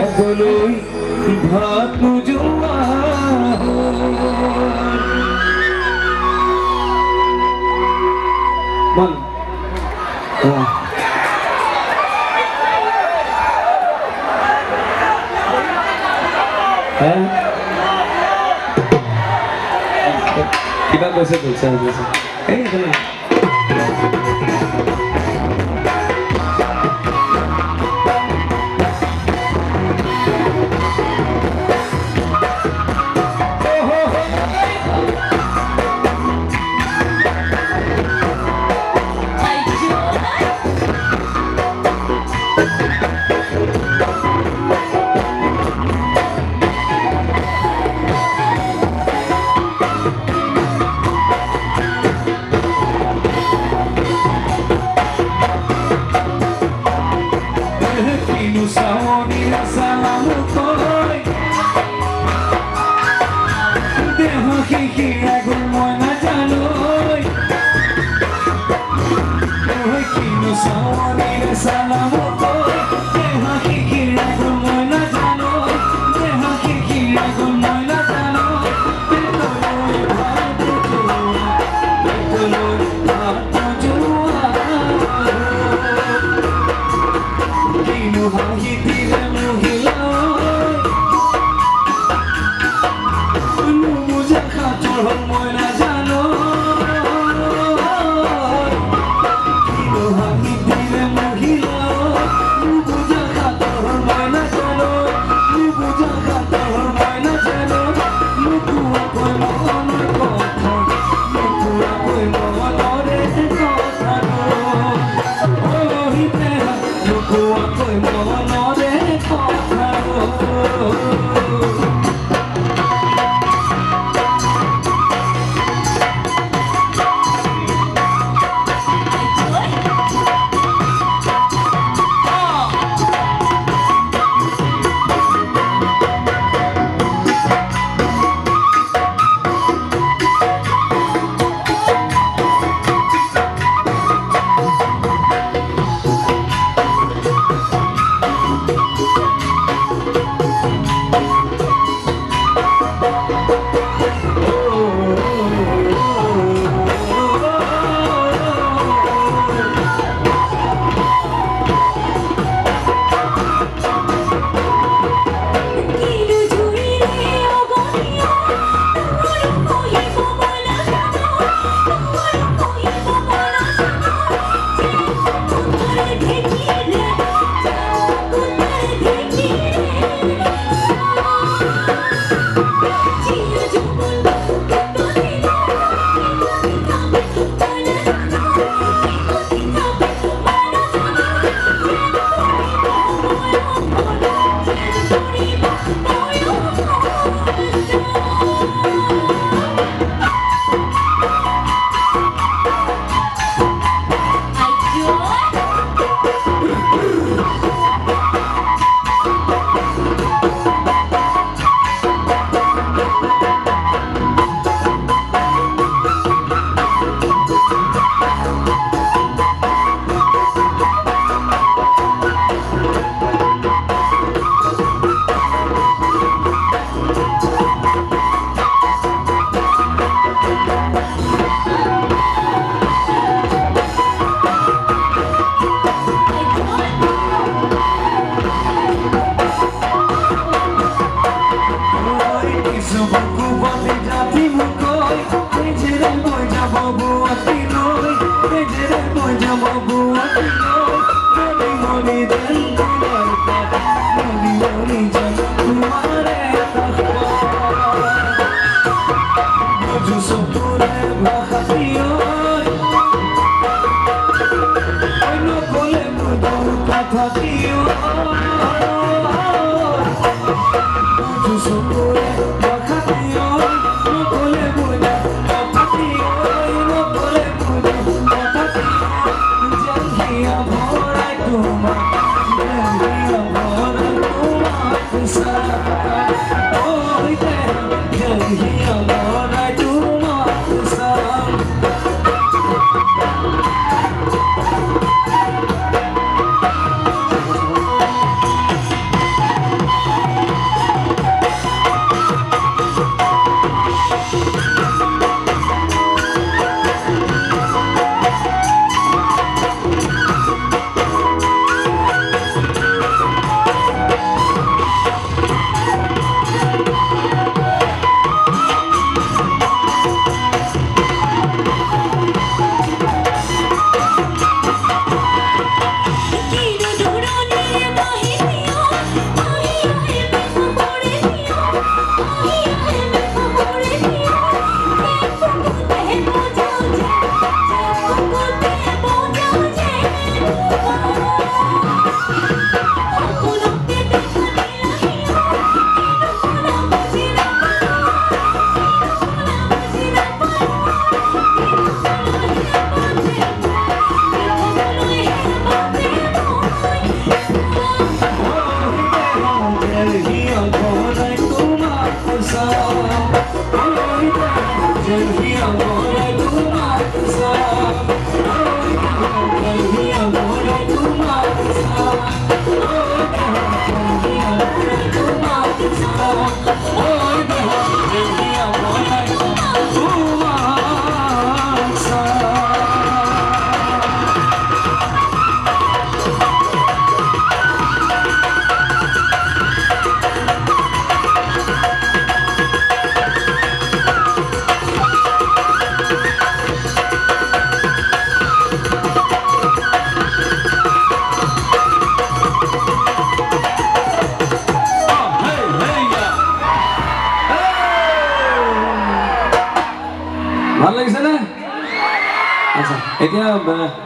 এতলৈ ভাত নোযোৱা বল কিবা কৈছে কৈছে এই Kinu sawonire salamu koi deho kikira gun moi na janoi Kinu sawonire salamu koi deho kikira gun moi na janoi deho kikira gun moi na janoi betoloi bhat jua Kinu hahi dire muhila nu muja khator hol moi na jano Kinu hahi dire muhila nu muja khator hol moi na jano nu muja khator hol moi na jano nu kuwa koi monor kotha nu kuwa koi monore kotha oh hi tera nu kuwa koi monore kotha Jangan Bye.